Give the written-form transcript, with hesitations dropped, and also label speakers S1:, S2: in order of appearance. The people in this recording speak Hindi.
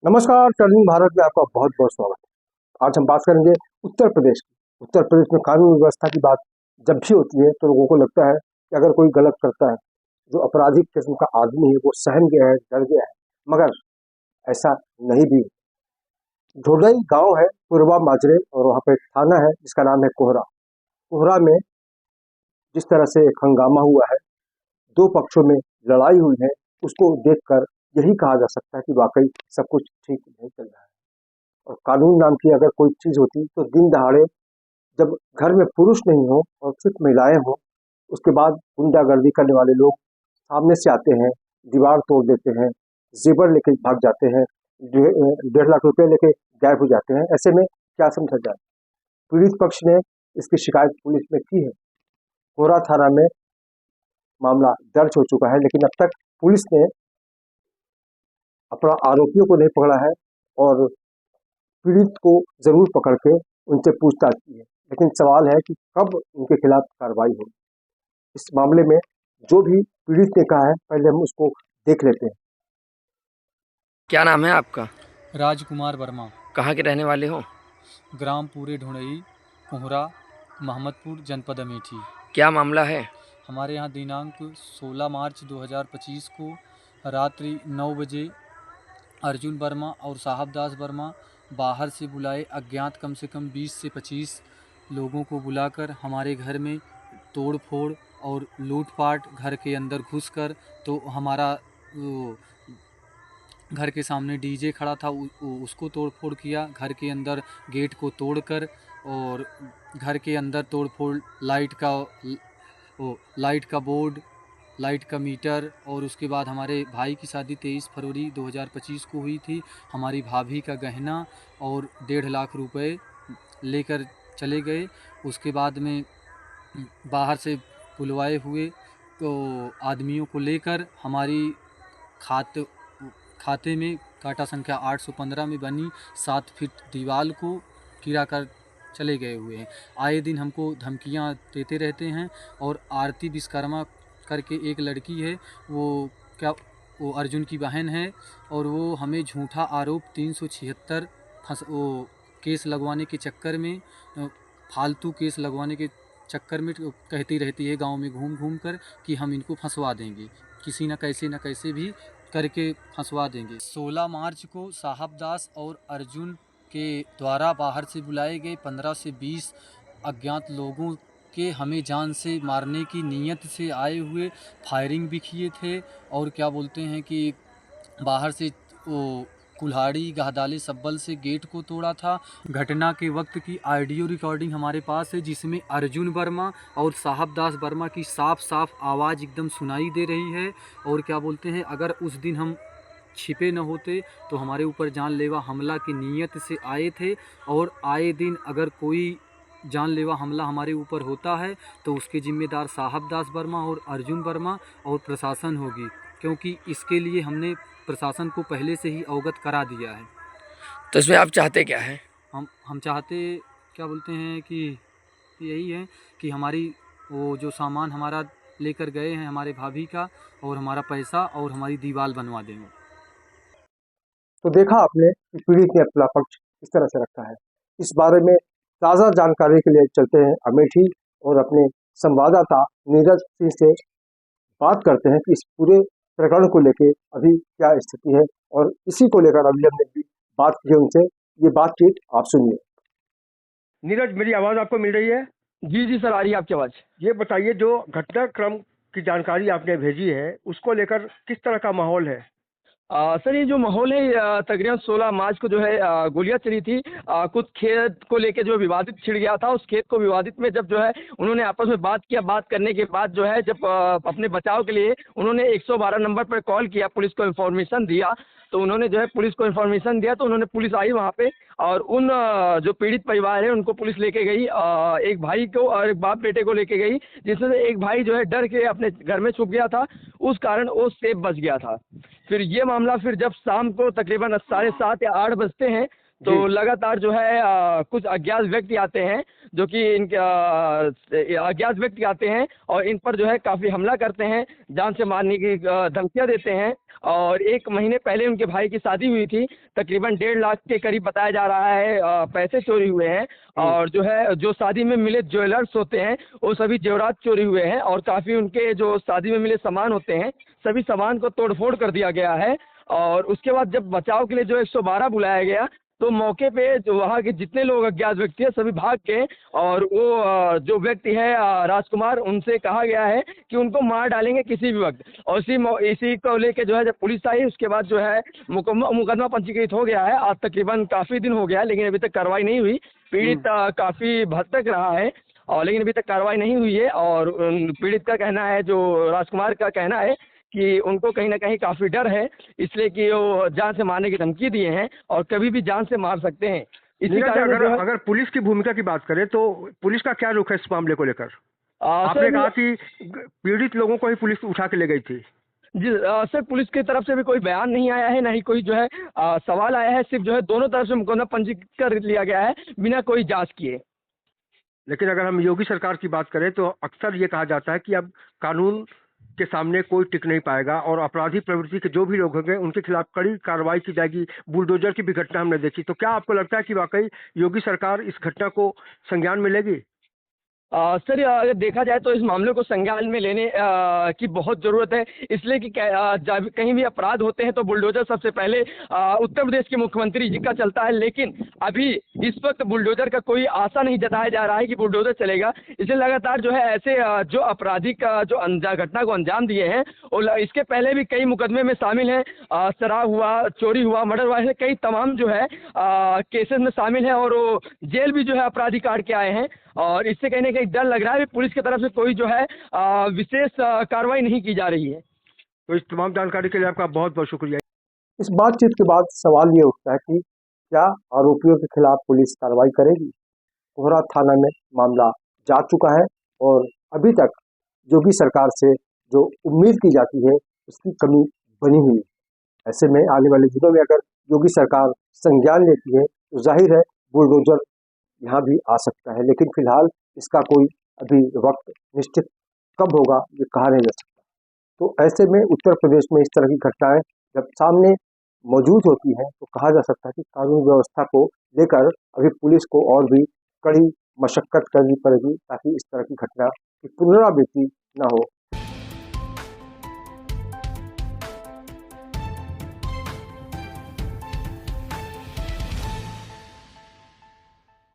S1: नमस्कार, टर्निंग भारत में आपका बहुत बहुत स्वागत है। आज हम बात करेंगे उत्तर प्रदेश की। उत्तर प्रदेश में कानून व्यवस्था की बात जब भी होती है तो लोगों को लगता है कि अगर कोई गलत करता है, जो आपराधिक किस्म का आदमी है वो सहम गया है, डर गया है, मगर ऐसा नहीं भी। ढोडई गांव है पूर्वा माजरे और वहाँ पे एक थाना है जिसका नाम है कोहरा। कोहरा में जिस तरह से एक हंगामा हुआ है, दो पक्षों में लड़ाई हुई है, उसको देखकर यही कहा जा सकता है कि वाकई सब कुछ ठीक नहीं चल रहा है। और कानून नाम की अगर कोई चीज होती तो दिन दहाड़े जब घर में पुरुष नहीं हो और सिर्फ महिलाएं हो, उसके बाद गुंडागर्दी करने वाले लोग सामने से आते हैं, दीवार तोड़ देते हैं, जेवर लेके भाग जाते हैं, 1.5 लाख रुपए लेके गायब हो जाते हैं। ऐसे में क्या समझा जाए? पीड़ित पक्ष ने इसकी शिकायत पुलिस में की है। कोरा थाना में मामला दर्ज हो चुका है, लेकिन अब तक पुलिस ने अपना आरोपियों को नहीं पकड़ा है और पीड़ित को जरूर पकड़ के उनसे पूछताछ की है। लेकिन सवाल है कि कब उनके खिलाफ कार्रवाई होगी। इस मामले में जो भी पीड़ित ने कहा है, पहले हम उसको देख लेते हैं।
S2: क्या नाम है आपका?
S3: राजकुमार वर्मा।
S2: कहाँ के रहने वाले हो?
S3: ग्राम पूरे ढुंढई, कोहरा, महमदपुर, जनपद अमेठी।
S2: क्या मामला है?
S3: हमारे यहाँ दिनांक 16 मार्च 2025 को रात्रि 9 बजे अर्जुन वर्मा और साहबदास वर्मा बाहर से बुलाए अज्ञात कम से कम 20 से 25 लोगों को बुलाकर हमारे घर में तोड़ फोड़ और लूटपाट, घर के अंदर घुसकर तो हमारा घर के सामने डीजे खड़ा था उसको तोड़ फोड़ किया, घर के अंदर गेट को तोड़कर और घर के अंदर तोड़ फोड़ लाइट का बोर्ड, लाइट का मीटर, और उसके बाद हमारे भाई की शादी 23 फरवरी 2025 को हुई थी। हमारी भाभी का गहना और 1.5 लाख रुपए लेकर चले गए। उसके बाद में बाहर से बुलवाए हुए तो आदमियों को लेकर हमारी खाते में काटा संख्या 815 में बनी 7 फीट दीवार को गिरा कर चले गए हुए हैं। आए दिन हमको धमकियां देते रहते हैं। और आरती विश्वकर्मा करके एक लड़की है, वो अर्जुन की बहन है, और वो हमें झूठा आरोप 376 केस लगवाने के चक्कर में, फालतू केस लगवाने के चक्कर में कहती रहती है गांव में घूम घूम कर कि हम इनको फंसवा देंगे, किसी न कैसे भी करके फंसवा देंगे। 16 मार्च को साहबदास और अर्जुन के द्वारा बाहर से बुलाए गए 15 से 20 अज्ञात लोगों के हमें जान से मारने की नीयत से आए हुए फायरिंग भी किए थे। और क्या बोलते हैं कि बाहर से वो कुल्हाड़ी गहदाले सब्बल से गेट को तोड़ा था। घटना के वक्त की ऑडियो रिकॉर्डिंग हमारे पास है, जिसमें अर्जुन वर्मा और साहबदास वर्मा की साफ साफ आवाज़ एकदम सुनाई दे रही है। और क्या बोलते हैं, अगर उस दिन हम छिपे न होते तो हमारे ऊपर जानलेवा हमला की नीयत से आए थे। और आए दिन अगर कोई जानलेवा हमला हमारे ऊपर होता है तो उसके जिम्मेदार साहबदास वर्मा और अर्जुन वर्मा और प्रशासन होगी, क्योंकि इसके लिए हमने प्रशासन को पहले से ही अवगत करा दिया है।
S2: तो इसमें आप चाहते क्या हैं?
S3: हम चाहते क्या बोलते हैं कि यही है कि हमारी वो जो सामान हमारा लेकर गए हैं हमारे भाभी का, और हमारा पैसा और हमारी दीवार बनवा देंगे।
S1: तो देखा आपने कि पीड़ित ने अपना पक्ष इस तरह से रखा है। इस बारे में ताज़ा जानकारी के लिए चलते हैं अमेठी और अपने संवाददाता नीरज सिंह से बात करते हैं कि इस पूरे प्रकरण को लेके अभी क्या स्थिति है। और इसी को लेकर अभी हमने भी बात की उनसे। ये बातचीत आप सुनिए। नीरज, मेरी आवाज आपको मिल रही है?
S4: जी जी सर, आ रही है आपकी आवाज़।
S1: ये बताइए, जो घटनाक्रम की जानकारी आपने भेजी है उसको लेकर किस तरह का माहौल है?
S4: सर, ये जो माहौल है तकरीबन 16 मार्च को जो है गोलियां चली थी। कुछ खेत को लेके जो विवादित छिड़ गया था, उस खेत को विवादित में जब जो है उन्होंने आपस में बात किया, बात करने के बाद जो है जब अपने बचाव के लिए उन्होंने 112 नंबर पर कॉल किया, पुलिस को इन्फॉर्मेशन दिया, तो उन्होंने जो है पुलिस को इन्फॉर्मेशन दिया, तो उन्होंने पुलिस आई वहाँ पे, और उन जो पीड़ित परिवार है उनको पुलिस लेके गई। एक भाई को और एक बाप बेटे को लेके गई, जिसमें से एक भाई जो है डर के अपने घर में छुप गया था, उस कारण वो सेफ बच गया था। फिर ये मामला फिर जब शाम को तकरीबन 7:30 या 8 बजते हैं, तो
S1: जी।
S4: लगातार जो है कुछ अज्ञात व्यक्ति आते हैं जो कि इनके अज्ञात व्यक्ति आते हैं और इन पर जो है काफ़ी हमला करते हैं, जान से मारने की धमकियाँ देते हैं। और 1 महीने पहले उनके भाई की शादी हुई थी, तकरीबन 1.5 लाख के करीब बताया जा रहा है पैसे चोरी हुए हैं। और जो है जो शादी में मिले ज्वेलर्स होते हैं वो सभी जेवरात चोरी हुए हैं और काफ़ी उनके जो शादी में मिले सामान होते हैं सभी सामान को तोड़-फोड़ कर दिया गया है। और उसके बाद जब बचाव के लिए जो 112 बुलाया गया तो मौके पे जो वहाँ के जितने लोग अज्ञात व्यक्ति हैं सभी भाग के और वो जो व्यक्ति है राजकुमार उनसे कहा गया है कि उनको मार डालेंगे किसी भी वक्त। और इसी को लेके जो है जब पुलिस आई उसके बाद जो है मुकदमा पंजीकृत हो गया है। आज तकरीबन काफ़ी दिन हो गया है लेकिन अभी तक कार्रवाई नहीं हुई। पीड़ित काफ़ी भटक रहा है और लेकिन अभी तक कार्रवाई नहीं हुई है। और पीड़ित का कहना है, जो राजकुमार का कहना है कि उनको कहीं न कहीं काफ़ी डर है, इसलिए कि वो जान से मारने की धमकी दिए हैं और कभी भी जान से मार सकते हैं। इसी
S1: नीरज,
S4: कारण
S1: अगर
S4: जो है
S1: अगर पुलिस की भूमिका की बात करें तो पुलिस का क्या रुख है इस मामले को लेकर? आपने
S4: सर
S1: कहा कि पीड़ित लोगों को ही पुलिस उठा के ले गई थी।
S4: जी सर पुलिस की तरफ से भी कोई बयान नहीं आया है, ना ही कोई जो है सवाल आया है। सिर्फ जो है दोनों तरफ से मुकदमा पंजीकृत कर लिया गया है बिना कोई जाँच किए।
S1: लेकिन अगर हम योगी सरकार की बात करें तो अक्सर ये कहा जाता है कि अब कानून के सामने कोई टिक नहीं पाएगा और अपराधी प्रवृत्ति के जो भी लोग होंगे उनके खिलाफ कड़ी कार्रवाई की जाएगी। बुलडोजर की भी घटना हमने देखी, तो क्या आपको लगता है कि वाकई योगी सरकार इस घटना को संज्ञान में लेगी?
S4: सर अगर देखा जाए तो इस मामले को संज्ञान में लेने की बहुत ज़रूरत है, इसलिए कि जब कहीं भी अपराध होते हैं तो बुलडोज़र सबसे पहले उत्तर प्रदेश के मुख्यमंत्री जी का चलता है। लेकिन अभी इस वक्त बुलडोज़र का कोई आशा नहीं जताया जा रहा है कि बुलडोज़र चलेगा। इसलिए लगातार जो है ऐसे जो आपराधिक जो घटना को अंजाम दिए हैं और इसके पहले भी कई मुकदमे में शामिल हैं। शराब हुआ, चोरी हुआ, मर्डर हुआ, ऐसे कई तमाम जो है केसेस में शामिल हैं और वो जेल भी जो है अपराधी काट के आए हैं। और इससे कहीं न कहीं डर लग रहा है कि पुलिस की तरफ से कोई जो है विशेष कार्रवाई नहीं की जा रही है।
S1: तो इस तमाम जानकारी के लिए आपका बहुत बहुत शुक्रिया।
S5: इस बातचीत के बाद सवाल ये उठता है कि क्या आरोपियों के खिलाफ पुलिस कार्रवाई करेगी? कोहरा थाना में मामला जा चुका है और अभी तक योगी सरकार से जो उम्मीद की जाती है उसकी कमी बनी हुई है। ऐसे में आने वाले दिनों में अगर योगी सरकार संज्ञान लेती है तो जाहिर है बुलडोजर यहाँ भी आ सकता है, लेकिन फिलहाल इसका कोई अभी वक्त निश्चित कब होगा ये कहा नहीं जा सकता। तो ऐसे में उत्तर प्रदेश में इस तरह की घटनाएं जब सामने मौजूद होती हैं तो कहा जा सकता है कि कानून व्यवस्था को लेकर अभी पुलिस को और भी कड़ी मशक्कत करनी पड़ेगी ताकि इस तरह की घटना की पुनरावृत्ति न हो।